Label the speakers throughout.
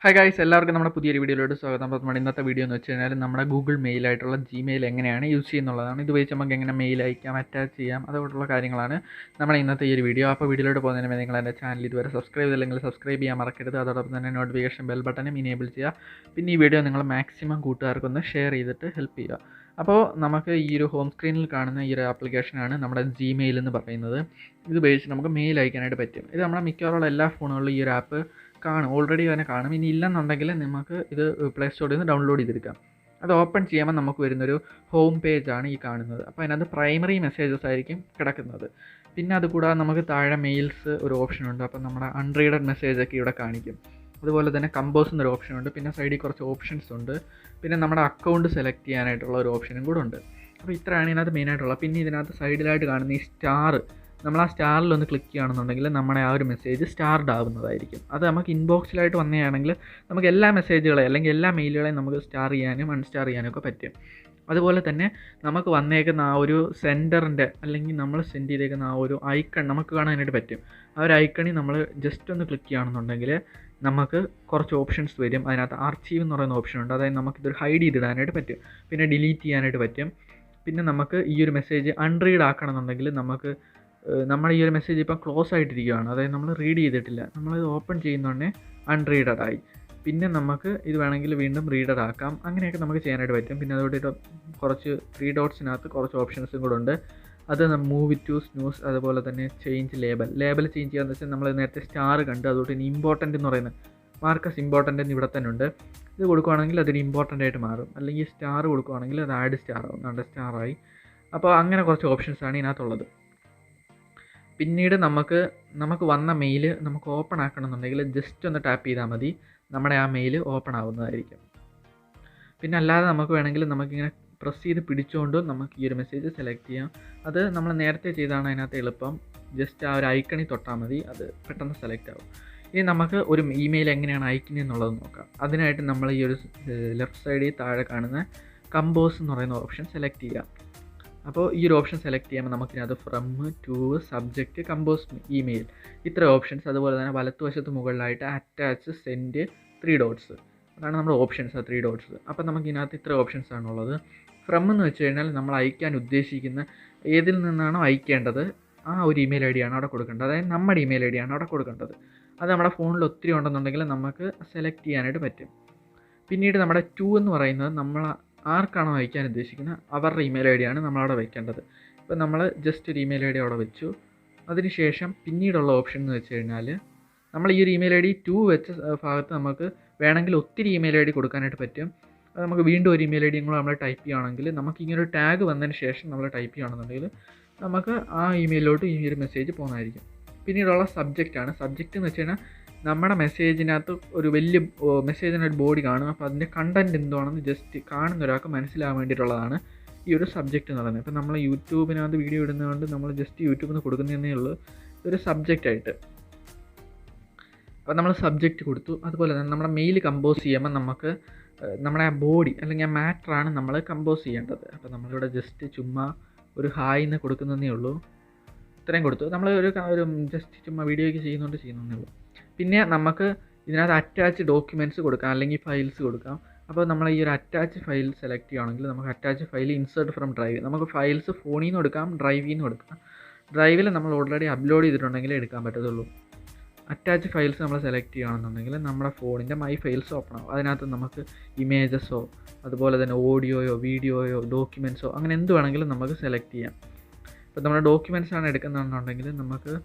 Speaker 1: Hi guys, എല്ലാവർക്കും നമ്മുടെ പുതിയൊരു വീഡിയോയിലോട്ട് സ്വാഗതം. അപ്പോൾ നമ്മുടെ ഇന്നത്തെ വീഡിയോ എന്ന് വെച്ച് കഴിഞ്ഞാൽ നമ്മുടെ ഗൂഗിൾ മെയിലായിട്ടുള്ള ജിമെയിൽ എങ്ങനെയാണ് യൂസ് ചെയ്യുന്നുള്ളതാണ്. ഇത് വെച്ച് നമുക്ക് എങ്ങനെ മെയിൽ അയക്കാം, അറ്റാച്ച് ചെയ്യാം, അതുപോലുള്ള കാര്യങ്ങളാണ് നമ്മുടെ ഇന്നത്തെ ഈ ഒരു വീഡിയോ. അപ്പോൾ വീഡിയോയിലോട്ട് പോകുന്നതിന് മുന്നേ നിങ്ങൾ എൻ്റെ ചാനൽ ഇതുവരെ സബ്സ്ക്രൈബ് ചെയ്തില്ലെങ്കിൽ സബ്സ്ക്രൈബ് ചെയ്യാൻ മറക്കരുത്. അതോടൊപ്പം തന്നെ നോട്ടിഫിക്കേഷൻ ബെൽ ബട്ടനും ഇനേബിൾ ചെയ്യുക. പിന്നെ ഈ വീഡിയോ നിങ്ങൾ മാക്സിമം കൂട്ടുകാർക്കൊന്ന് ഷെയർ ചെയ്തിട്ട് ഹെൽപ്പ് ചെയ്യുക. അപ്പോൾ നമുക്ക് ഈ ഒരു ഹോം സ്ക്രീനിൽ കാണുന്ന ഈ ഒരു ആപ്ലിക്കേഷനാണ് നമ്മുടെ ജിമെയിൽ എന്ന് പറയുന്നത്. ഇത് ഉപയോഗിച്ച് നമുക്ക് മെയിൽ അയക്കാനായിട്ട് പറ്റും. ഇത് നമ്മുടെ മിക്കവാറുള്ള എല്ലാ ഫോണുകളിലും ഈ ഒരു ആപ്പ് കാണും, ഓൾറെഡി തന്നെ കാണും. ഇനി ഇല്ലെന്നുണ്ടെങ്കിൽ നമുക്ക് ഇത് പ്ലേ സ്റ്റോറിൽ നിന്ന് ഡൗൺലോഡ് ചെയ്തെടുക്കാം. അത് ഓപ്പൺ ചെയ്യുമ്പോൾ നമുക്ക് വരുന്നൊരു ഹോം പേജാണ് ഈ കാണുന്നത്. അപ്പോൾ അതിനകത്ത് പ്രൈമറി മെസ്സേജസ് ആയിരിക്കും കിടക്കുന്നത്. പിന്നെ അതുകൂടാതെ നമുക്ക് താഴെ മെയിൽസ് ഒരു ഓപ്ഷനുണ്ട്. അപ്പോൾ നമ്മുടെ അൺറീഡഡ് മെസ്സേജൊക്കെ ഇവിടെ കാണിക്കും. അതുപോലെ തന്നെ കമ്പോസ് എന്നൊരു ഓപ്ഷനുണ്ട്. പിന്നെ സൈഡിൽ കുറച്ച് ഓപ്ഷൻസ് ഉണ്ട്. പിന്നെ നമ്മുടെ അക്കൗണ്ട് സെലക്ട് ചെയ്യാനായിട്ടുള്ള ഒരു ഓപ്ഷനും കൂടെ ഉണ്ട്. അപ്പോൾ ഇത്രയാണ് ഇതിനകത്ത് മെയിനായിട്ടുള്ളത്. പിന്നെ ഇതിനകത്ത് സൈഡിലായിട്ട് കാണുന്ന ഈ സ്റ്റാർ, നമ്മൾ ആ സ്റ്റാറിലൊന്ന് ക്ലിക്ക് ചെയ്യുകയാണെന്നുണ്ടെങ്കിൽ നമ്മുടെ ആ ഒരു മെസ്സേജ് സ്റ്റാർഡ് ആവുന്നതായിരിക്കും. അത് നമുക്ക് ഇൻബോക്സിലായിട്ട് വന്നതാണെങ്കിൽ നമുക്ക് എല്ലാ മെസ്സേജുകളെയും അല്ലെങ്കിൽ എല്ലാ മെയിലുകളെയും നമുക്ക് സ്റ്റാർ ചെയ്യാനും അൺസ്റ്റാർ ചെയ്യാനും ഒക്കെ പറ്റും. അതുപോലെ തന്നെ നമുക്ക് വന്നേക്കുന്ന ആ ഒരു സെൻഡറിൻ്റെ അല്ലെങ്കിൽ നമ്മൾ സെൻഡ് ചെയ്തേക്കുന്ന ആ ഒരു ഐക്കൺ നമുക്ക് കാണാനായിട്ട് പറ്റും. ആ ഒരു ഐക്കണിൽ നമ്മൾ ജസ്റ്റ് ഒന്ന് ക്ലിക്ക് ചെയ്യുകയാണെന്നുണ്ടെങ്കിൽ നമുക്ക് കുറച്ച് ഓപ്ഷൻസ് വരും. അതിനകത്ത് ആർച്ചീവ് എന്ന് പറയുന്ന ഓപ്ഷൻ ഉണ്ട്. അതായത് നമുക്കിതൊരു ഹൈഡ് ചെയ്തിടാനായിട്ട് പറ്റും. പിന്നെ ഡിലീറ്റ് ചെയ്യാനായിട്ട് പറ്റും. പിന്നെ നമുക്ക് ഈ ഒരു മെസ്സേജ് അൺറീഡ് ആക്കണമെന്നുണ്ടെങ്കിൽ നമുക്ക് നമ്മുടെ ഈ ഒരു മെസ്സേജ് ഇപ്പം ക്ലോസ് ആയിട്ടിരിക്കുകയാണ്, അതായത് നമ്മൾ റീഡ് ചെയ്തിട്ടില്ല, നമ്മളിത് ഓപ്പൺ ചെയ്യുന്നതുകൊണ്ടേ അൺറീഡഡ് ആയി. പിന്നെ നമുക്ക് ഇത് വേണമെങ്കിൽ വീണ്ടും റീഡഡ് ആക്കാം. അങ്ങനെയൊക്കെ നമുക്ക് ചെയ്യാനായിട്ട് പറ്റും. പിന്നെ അതുകൊണ്ട് കുറച്ച് 3 ഡോട്ട്സിനകത്ത് കുറച്ച് ഓപ്ഷൻസും കൂടെ ഉണ്ട്. അത് മൂവ് ടു സ്നൂസ്, അതുപോലെ തന്നെ ചേഞ്ച് ലേബൽ ചേഞ്ച് ചെയ്യാന്ന് വെച്ചാൽ നമ്മൾ നേരത്തെ സ്റ്റാർ കണ്ട്, അതുകൊണ്ട് ഇനി ഇമ്പോർട്ടൻ്റ് എന്ന് പറയുന്നത് മാർക്കസ് ഇമ്പോർട്ടൻ്റ് എന്ന് ഇവിടെ തന്നെ ഉണ്ട്. ഇത് കൊടുക്കുകയാണെങ്കിൽ അതൊരു ഇമ്പോർട്ടൻ്റ് ആയിട്ട് മാറും. അല്ലെങ്കിൽ സ്റ്റാർ കൊടുക്കുകയാണെങ്കിൽ അത് ആഡ് സ്റ്റാർ ആവും. നമ്മുടെ സ്റ്റാറായി. അപ്പോൾ അങ്ങനെ കുറച്ച് ഓപ്ഷൻസാണ് ഇതിനകത്തുള്ളത്. പിന്നീട് നമുക്ക് വന്ന മെയിൽ നമുക്ക് ഓപ്പൺ ആക്കണമെന്നുണ്ടെങ്കിൽ ജസ്റ്റ് ഒന്ന് ടാപ്പ് ചെയ്താൽ മതി, നമ്മുടെ ആ മെയിൽ ഓപ്പൺ ആവുന്നതായിരിക്കും. പിന്നെ അല്ലാതെ നമുക്ക് വേണമെങ്കിൽ നമുക്കിങ്ങനെ പ്രസ് ചെയ്ത് പിടിച്ചുകൊണ്ടും നമുക്ക് ഈ ഒരു മെസ്സേജ് സെലക്ട് ചെയ്യാം. അത് നമ്മൾ നേരത്തെ ചെയ്താണ് അതിനകത്ത് എളുപ്പം. ജസ്റ്റ് ആ ഒരു ഐക്കണിൽ തൊട്ടാൽ മതി, അത് പെട്ടെന്ന് സെലക്ട് ആവും. ഇനി നമുക്ക് ഒരു ഇമെയിൽ എങ്ങനെയാണ് അയക്കുന്നത് എന്നുള്ളത് നോക്കാം. അതിനായിട്ട് നമ്മൾ ഈ ഒരു ലെഫ്റ്റ് സൈഡിൽ താഴെ കാണുന്ന കമ്പോസ് എന്ന് പറയുന്ന ഓപ്ഷൻ സെലക്ട് ചെയ്യുക. അപ്പോൾ ഈ ഒരു ഓപ്ഷൻ സെലക്ട് ചെയ്യുമ്പോൾ നമുക്കിനകത്ത് from, to, subject, compose, email, ഇത്ര ഓപ്ഷൻസ്. അതുപോലെ തന്നെ വലത്തുവശത്ത് മുകളിലായിട്ട് അറ്റാച്ച്, സെൻഡ്, 3 ഡോട്ട്സ്, അതാണ് നമ്മുടെ ഓപ്ഷൻസ്, ആ 3 ഡോട്ട്സ്. അപ്പോൾ നമുക്കിനകത്ത് ഇത്ര ഓപ്ഷൻസ് ആണുള്ളത്. ഫ്രം എന്ന് വെച്ച് കഴിഞ്ഞാൽ നമ്മൾ അയക്കാൻ ഉദ്ദേശിക്കുന്ന ഏതിൽ നിന്നാണോ അയക്കേണ്ടത് ആ ഒരു ഇമെയിൽ ഐ ഡിയാണ് അവിടെ കൊടുക്കേണ്ടത്. അതായത് നമ്മുടെ ഇമെയിൽ ഐ ഡിയാണ് അവിടെ കൊടുക്കേണ്ടത്. അത് നമ്മുടെ ഫോണിൽ ഒത്തിരി ഉണ്ടെന്നുണ്ടെങ്കിൽ നമുക്ക് സെലക്ട് ചെയ്യാനായിട്ട് പറ്റും. പിന്നീട് നമ്മുടെ ടു എന്ന് പറയുന്നത് നമ്മൾ ആർക്കാണോ അയക്കാൻ ഉദ്ദേശിക്കുന്നത് അവരുടെ ഇമെയിൽ ഐ ഡിയാണ് നമ്മളവിടെ വയ്ക്കേണ്ടത്. ഇപ്പോൾ നമ്മൾ ജസ്റ്റ് ഒരു ഇമെയിൽ ഐ ഡി അവിടെ വെച്ചു. അതിനുശേഷം പിന്നീടുള്ള ഓപ്ഷൻ എന്ന് വെച്ച് കഴിഞ്ഞാൽ നമ്മൾ ഈ ഒരു ഇമെയിൽ ഐ ഡി 2 വെച്ച ഭാഗത്ത് നമുക്ക് വേണമെങ്കിൽ ഒത്തിരി ഇമെയിൽ ഐ ഡി കൊടുക്കാനായിട്ട് പറ്റും. അത് നമുക്ക് വീണ്ടും ഒരു ഇമെയിൽ ഐ ഡിയും കൂടെ നമ്മൾ ടൈപ്പ് ചെയ്യുകയാണെങ്കിൽ നമുക്ക് ഇങ്ങനെ ഒരു ടാഗ് വന്നതിന് ശേഷം നമ്മൾ ടൈപ്പ് ചെയ്യുകയാണെന്നുണ്ടെങ്കിൽ നമുക്ക് ആ ഇമെയിലോട്ട് ഈ ഒരു മെസ്സേജ് പോകുന്നതായിരിക്കും. പിന്നീടുള്ള സബ്ജക്റ്റാണ്. സബ്ജക്റ്റ് എന്ന് വെച്ച് കഴിഞ്ഞാൽ നമ്മുടെ മെസ്സേജിനകത്ത് ഒരു വലിയ മെസ്സേജിനൊരു ബോഡി കാണും. അപ്പോൾ അതിൻ്റെ കണ്ടൻറ്റ് എന്താണെന്ന് ജസ്റ്റ് കാണുന്ന ഒരാൾക്ക് മനസ്സിലാകാൻ വേണ്ടിയിട്ടുള്ളതാണ് ഈ ഒരു സബ്ജക്റ്റ് എന്ന് പറയുന്നത്. ഇപ്പോൾ നമ്മൾ യൂട്യൂബിനകത്ത് വീഡിയോ ഇടുന്നതുകൊണ്ട് നമ്മൾ ജസ്റ്റ് യൂട്യൂബിൽ നിന്ന് കൊടുക്കുന്നതേ ഉള്ളൂ ഒരു സബ്ജക്റ്റായിട്ട്. അപ്പോൾ നമ്മൾ സബ്ജക്റ്റ് കൊടുത്തു. അതുപോലെ തന്നെ നമ്മുടെ മെയിൽ കമ്പോസ് ചെയ്യുമ്പോൾ നമുക്ക് നമ്മുടെ ആ ബോഡി അല്ലെങ്കിൽ ആ മാറ്ററാണ് നമ്മൾ കമ്പോസ് ചെയ്യേണ്ടത്. അപ്പോൾ നമ്മളിവിടെ ജസ്റ്റ് ചുമ്മാ ഒരു ഹായ് എന്ന് കൊടുക്കുന്നതേ ഉള്ളൂ. ഇത്രയും കൊടുത്തു. നമ്മൾ ഒരു ജസ്റ്റ് ചുമ്മാ വീഡിയോയ്ക്ക് ചെയ്യുന്നതേ ഉള്ളൂ. പിന്നെ നമുക്ക് ഇതിനകത്ത് അറ്റാച്ച് ഡോക്യുമെൻറ്റ്സ് കൊടുക്കാം, അല്ലെങ്കിൽ ഫയൽസ് കൊടുക്കാം. അപ്പോൾ നമ്മൾ ഈ ഒരു അറ്റാച്ച് ഫയൽ സെലക്ട് ചെയ്യുകയാണെങ്കിൽ നമുക്ക് attach file insert from drive, നമുക്ക് ഫയൽസ് ഫോണിൽ നിന്ന് കൊടുക്കാം, ഡ്രൈവിൽ നിന്ന് കൊടുക്കാം. ഡ്രൈവിൽ നമ്മൾ ഓൾറെഡി അപ്ലോഡ് ചെയ്തിട്ടുണ്ടെങ്കിലേ എടുക്കാൻ പറ്റത്തുള്ളൂ. അറ്റാച്ച് ഫയൽസ് നമ്മൾ സെലക്ട് ചെയ്യുകയാണെന്നുണ്ടെങ്കിൽ നമ്മുടെ ഫോണിൻ്റെ മൈ ഫയൽസ് ഓപ്പൺ ആവും. അതിനകത്ത് നമുക്ക് ഇമേജസോ അതുപോലെ തന്നെ ഓഡിയോയോ വീഡിയോയോ ഡോക്യുമെൻറ്റ്സോ അങ്ങനെ എന്ത് വേണമെങ്കിലും നമുക്ക് സെലക്ട് ചെയ്യാം. ഇപ്പോൾ നമ്മുടെ ഡോക്യുമെൻറ്റ്സ് ആണ് എടുക്കുന്നതെന്നുണ്ടെങ്കിൽ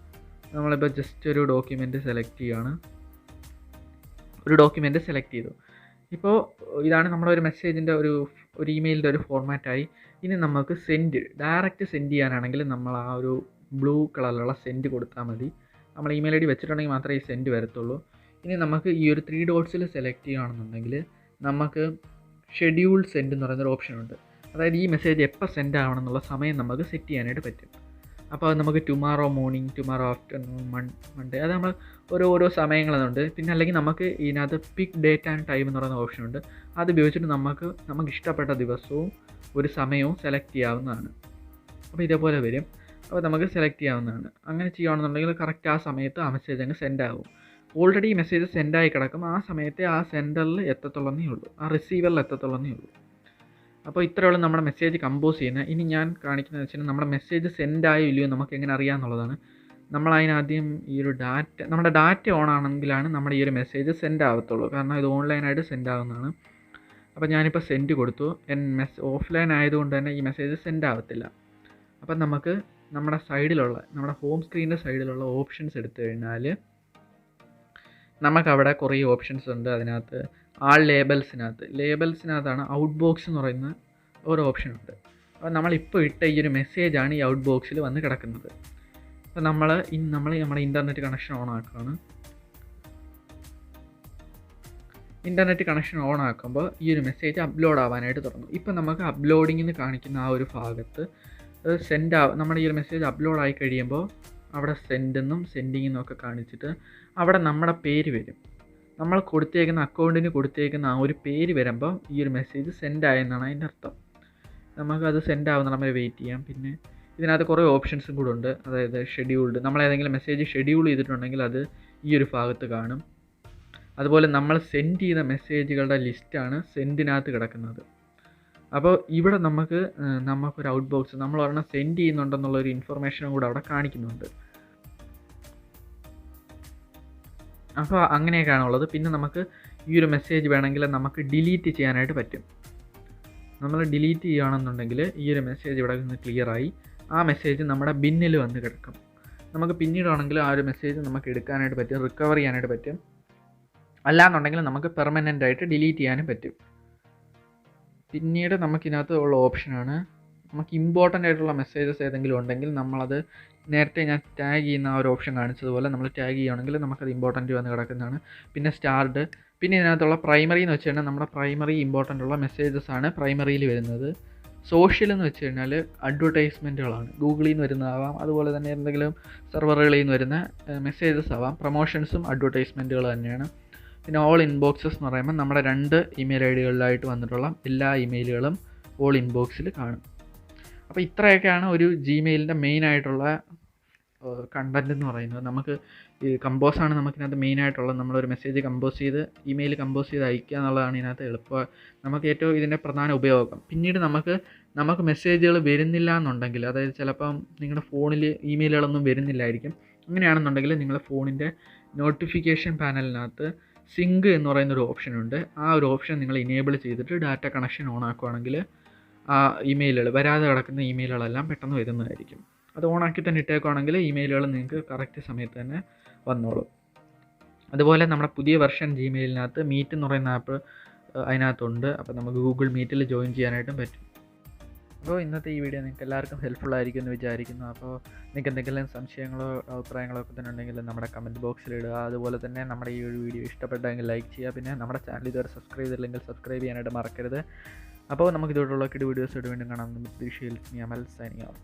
Speaker 1: നമ്മളിപ്പോൾ ജസ്റ്റ് ഒരു ഡോക്യുമെൻറ്റ് സെലക്ട് ചെയ്യുകയാണ്. ഒരു ഡോക്യുമെൻറ്റ് സെലക്ട് ചെയ്തു. ഇപ്പോൾ ഇതാണ് നമ്മുടെ ഒരു മെസ്സേജിൻ്റെ ഒരു ഇമെയിലിൻ്റെ ഒരു ഫോർമാറ്റായി. ഇനി നമുക്ക് ഡയറക്റ്റ് സെൻഡ് ചെയ്യാനാണെങ്കിൽ നമ്മൾ ആ ഒരു ബ്ലൂ കളറിലുള്ള സെൻഡ് കൊടുത്താൽ മതി. നമ്മൾ ഇമെയിൽ ഐ ഡി വെച്ചിട്ടുണ്ടെങ്കിൽ മാത്രമേ ഈ സെൻഡ് വരത്തുള്ളൂ. ഇനി നമുക്ക് ഈ ഒരു 3 ഡോട്ട്സിൽ സെലക്ട് ചെയ്യുകയാണെന്നുണ്ടെങ്കിൽ നമുക്ക് ഷെഡ്യൂൾ സെൻഡ് എന്ന് പറയുന്നൊരു ഓപ്ഷനുണ്ട്. അതായത് ഈ മെസ്സേജ് എപ്പോൾ സെൻഡ് ആവണം എന്നുള്ള സമയം നമുക്ക് സെറ്റ് ചെയ്യാനായിട്ട് പറ്റും. അപ്പോൾ അത് നമുക്ക് tomorrow morning, tomorrow afternoon, Monday, അത് നമ്മൾ ഓരോ സമയങ്ങളുണ്ട്. പിന്നെ അല്ലെങ്കിൽ നമുക്ക് ഇതിനകത്ത് പിക്ക് ഡേറ്റ് ആൻഡ് ടൈം എന്ന് പറയുന്ന ഓപ്ഷനുണ്ട്. അത് ഉപയോഗിച്ചിട്ട് നമുക്ക് ഇഷ്ടപ്പെട്ട ദിവസവും ഒരു സമയവും സെലക്ട് ചെയ്യാവുന്നതാണ്. അപ്പോൾ ഇതേപോലെ വരും. അപ്പോൾ നമുക്ക് സെലക്ട് ചെയ്യാവുന്നതാണ്. അങ്ങനെ ചെയ്യുകയാണെന്നുണ്ടെങ്കിൽ കറക്റ്റ് ആ സമയത്ത് ആ മെസ്സേജ് അങ്ങ് സെൻഡ് ആകും. ഓൾറെഡി ഈ മെസ്സേജ് സെൻഡായി കിടക്കും. ആ സമയത്തെ ആ സെൻഡറിൽ എത്തത്തുള്ളന്നേ ഉള്ളൂ, ആ റിസീവറിൽ എത്തത്തുള്ളന്നേ ഉള്ളൂ. അപ്പോൾ ഇത്രയുള്ള നമ്മുടെ മെസ്സേജ് കമ്പോസ് ചെയ്യുന്നത്. ഇനി ഞാൻ കാണിക്കുന്നത് വെച്ചാൽ നമ്മുടെ മെസ്സേജ് സെൻഡായോ ഇല്ലയോ നമുക്ക് എങ്ങനെ അറിയാമെന്നുള്ളതാണ്. നമ്മളതിനാദ്യം ഈ ഒരു നമ്മുടെ ഡാറ്റ ഓൺ ആണെങ്കിലാണ് നമ്മുടെ ഈ ഒരു മെസ്സേജ് സെൻഡ് ആവത്തുള്ളൂ. കാരണം ഇത് ഓൺലൈനായിട്ട് സെൻഡ് ആവുന്നതാണ്. അപ്പോൾ ഞാനിപ്പോൾ സെൻഡ് കൊടുത്തു. ഓഫ്ലൈൻ ആയതുകൊണ്ട് തന്നെ ഈ മെസ്സേജ് സെൻഡ് ആവത്തില്ല. അപ്പം നമുക്ക് നമ്മുടെ സൈഡിലുള്ള, നമ്മുടെ ഹോം സ്ക്രീനിൻ്റെ സൈഡിലുള്ള ഓപ്ഷൻസ് എടുത്തു കഴിഞ്ഞാൽ നമുക്കവിടെ കുറേ ഓപ്ഷൻസ് ഉണ്ട്. അതിനകത്ത് ലേബൽസിനകത്താണ് ഔട്ട് ബോക്സ് എന്ന് പറയുന്ന ഒരു ഓപ്ഷനുണ്ട്. അപ്പോൾ നമ്മളിപ്പോൾ ഇട്ട ഈ ഒരു മെസ്സേജാണ് ഈ ഔട്ട് ബോക്സിൽ വന്ന് കിടക്കുന്നത്. അപ്പോൾ നമ്മൾ നമ്മുടെ ഇൻ്റർനെറ്റ് കണക്ഷൻ ഓൺ ആക്കുകയാണ്. ഇൻ്റർനെറ്റ് കണക്ഷൻ ഓൺ ആക്കുമ്പോൾ ഈ ഒരു മെസ്സേജ് അപ്ലോഡ് ആവാനായിട്ട് തുടങ്ങും. ഇപ്പോൾ നമുക്ക് അപ്ലോഡിംഗ് എന്ന് കാണിക്കുന്ന ആ ഒരു ഭാഗത്ത് നമ്മുടെ ഈ ഒരു മെസ്സേജ് അപ്ലോഡ് ആയി കഴിയുമ്പോൾ അവിടെ സെൻഡെന്നും സെൻഡിങ്ങെന്നും ഒക്കെ കാണിച്ചിട്ട് അവിടെ നമ്മുടെ പേര് വരും. നമ്മൾ കൊടുത്തേക്കുന്ന അക്കൗണ്ടിന് കൊടുത്തേക്കുന്ന ആ ഒരു പേര് വരുമ്പോൾ ഈ ഒരു മെസ്സേജ് സെൻഡ് ആയെന്നാണ് അതിൻ്റെ അർത്ഥം. നമുക്കത് സെൻഡ് ആവുന്ന നമ്മൾ വെയിറ്റ് ചെയ്യാം. പിന്നെ ഇതിനകത്ത് കുറേ ഓപ്ഷൻസും കൂടെ ഉണ്ട്. അതായത് ഷെഡ്യൂൾഡ്, നമ്മളേതെങ്കിലും മെസ്സേജ് ഷെഡ്യൂൾ ചെയ്തിട്ടുണ്ടെങ്കിൽ അത് ഈ ഒരു ഭാഗത്ത് കാണും. അതുപോലെ നമ്മൾ സെൻഡ് ചെയ്ത മെസ്സേജുകളുടെ ലിസ്റ്റാണ് സെൻഡിനകത്ത് കിടക്കുന്നത്. അപ്പോൾ ഇവിടെ നമുക്കൊരു ഔട്ട് ബോക്സ്, നമ്മൾ ഒരെണ്ണം സെൻഡ് ചെയ്യുന്നുണ്ടെന്നുള്ളൊരു ഇൻഫർമേഷനും കൂടെ അവിടെ കാണിക്കുന്നുണ്ട്. അപ്പോൾ അങ്ങനെയൊക്കെയാണുള്ളത്. പിന്നെ നമുക്ക് ഈ ഒരു മെസ്സേജ് വേണമെങ്കിൽ നമുക്ക് ഡിലീറ്റ് ചെയ്യാനായിട്ട് പറ്റും. നമ്മൾ ഡിലീറ്റ് ചെയ്യുകയാണെന്നുണ്ടെങ്കിൽ ഈ ഒരു മെസ്സേജ് ഇവിടെ നിന്ന് ക്ലിയറായി ആ മെസ്സേജ് നമ്മുടെ ബിന്നിൽ വന്ന് കിടക്കും. നമുക്ക് പിന്നീടാണെങ്കിൽ ആ ഒരു മെസ്സേജ് നമുക്ക് എടുക്കാനായിട്ട് പറ്റും, റിക്കവർ ചെയ്യാനായിട്ട് പറ്റും. അല്ലാന്നുണ്ടെങ്കിൽ നമുക്ക് പെർമനൻ്റ് ആയിട്ട് ഡിലീറ്റ് ചെയ്യാനും പറ്റും. പിന്നീട് നമുക്കിതിനകത്ത് ഉള്ള ഓപ്ഷനാണ്, നമുക്ക് ഇമ്പോർട്ടൻ്റ് ആയിട്ടുള്ള മെസ്സേജസ് ഏതെങ്കിലും ഉണ്ടെങ്കിൽ നമ്മളത് നേരത്തെ ഞാൻ ടാഗ് ചെയ്യുന്ന ആ ഒരു ഓപ്ഷൻ കാണിച്ചതുപോലെ നമ്മൾ ടാഗ് ചെയ്യുകയാണെങ്കിൽ നമുക്കത് ഇമ്പോർട്ടൻ്റ് വന്ന് കിടക്കുന്നതാണ്. പിന്നെ സ്റ്റാർഡ്, പിന്നെ ഇതിനകത്തുള്ള പ്രൈമറി എന്ന് വെച്ച് കഴിഞ്ഞാൽ നമ്മുടെ പ്രൈമറി ഇമ്പോർട്ടൻ്റ് ഉള്ള മെസ്സേജസ് ആണ് പ്രൈമറിയിൽ വരുന്നത്. സോഷ്യൽ എന്ന് വെച്ച് കഴിഞ്ഞാൽ അഡ്വർടൈസ്മെൻറ്റുകളാണ്, ഗൂഗിളിൽ നിന്ന് വരുന്നതാവാം, അതുപോലെ തന്നെ എന്തെങ്കിലും സെർവറുകളിൽ നിന്ന് വരുന്ന മെസ്സേജസ് ആവാം. പ്രൊമോഷൻസും അഡ്വർടൈസ്മെൻറ്റുകൾ തന്നെയാണ്. പിന്നെ ഓൾ ഇൻബോക്സസ് എന്ന് പറയുമ്പോൾ നമ്മുടെ 2 ഇമെയിൽ ഐ ഡികളിലായിട്ട് വന്നിട്ടുള്ള എല്ലാ ഇമെയിലുകളും ഓൾ ഇൻബോക്സിൽ കാണും. അപ്പോൾ ഇത്രയൊക്കെയാണ് ഒരു ജിമെയിലിൻ്റെ മെയിനായിട്ടുള്ള കണ്ടൻറ്റ് എന്ന് പറയുന്നത്. നമുക്ക് ഈ കമ്പോസാണ് നമുക്കിതിനകത്ത് മെയിനായിട്ടുള്ളത്. നമ്മളൊരു മെസ്സേജ് ഇമെയിൽ കമ്പോസ് ചെയ്ത് അയക്കുക എന്നുള്ളതാണ് ഇതിനകത്ത് എളുപ്പം നമുക്ക് ഏറ്റവും ഇതിൻ്റെ പ്രധാന ഉപയോഗം. പിന്നീട് നമുക്ക് മെസ്സേജുകൾ വരുന്നില്ല എന്നുണ്ടെങ്കിൽ, അതായത് ചിലപ്പം നിങ്ങളുടെ ഫോണിൽ ഇമെയിലുകളൊന്നും വരുന്നില്ലായിരിക്കും. അങ്ങനെയാണെന്നുണ്ടെങ്കിൽ നിങ്ങളുടെ ഫോണിൻ്റെ നോട്ടിഫിക്കേഷൻ പാനലിനകത്ത് സിങ്ക് എന്ന് പറയുന്നൊരു ഓപ്ഷനുണ്ട്. ആ ഒരു ഓപ്ഷൻ നിങ്ങൾ ഇനേബിൾ ചെയ്തിട്ട് ഡാറ്റ കണക്ഷൻ ഓൺ ആക്കുകയാണെങ്കിൽ ആ ഇമെയിലുകൾ, വരാതെ കിടക്കുന്ന ഇമെയിലുകളെല്ലാം പെട്ടെന്ന് വരുന്നതായിരിക്കും. അത് ഓണാക്കി തന്നെ ഇട്ടേക്കുകയാണെങ്കിൽ ഇമെയിലുകൾ നിങ്ങൾക്ക് കറക്റ്റ് സമയത്ത് തന്നെ വന്നോളും. അതുപോലെ നമ്മുടെ പുതിയ വെർഷൻ ജിമെയിലിനകത്ത് മീറ്റ് എന്ന് പറയുന്ന ആപ്പ് അതിനകത്തുണ്ട്. അപ്പോൾ നമുക്ക് ഗൂഗിൾ മീറ്റിൽ ജോയിൻ ചെയ്യാനായിട്ടും പറ്റും. അപ്പോൾ ഇന്നത്തെ ഈ വീഡിയോ നിങ്ങൾക്ക് എല്ലാവർക്കും ഹെൽപ്ഫുൾ ആയിരിക്കും എന്ന് വിചാരിക്കുന്നു. അപ്പോൾ നിങ്ങൾക്ക് എന്തെങ്കിലും സംശയങ്ങളോ അഭിപ്രായങ്ങളോ ഒക്കെ തന്നെ ഉണ്ടെങ്കിൽ നമ്മുടെ കമൻറ്റ് ബോക്സിൽ ഇടുക. അതുപോലെ തന്നെ നമ്മുടെ ഈ ഒരു വീഡിയോ ഇഷ്ടപ്പെട്ടെങ്കിൽ ലൈക്ക് ചെയ്യുക. പിന്നെ നമ്മുടെ ചാനൽ ഇതുവരെ സബ്സ്ക്രൈബ് ചെയ്തില്ലെങ്കിൽ സബ്സ്ക്രൈബ് ചെയ്യാനായിട്ട് മറക്കരുത്. അപ്പോൾ നമുക്ക് ഇതുപോലുള്ള വീഡിയോസ് വീണ്ടും കാണാം. പ്രതീക്ഷയിൽ അമൽ സൈനിങ് ഓഫ്.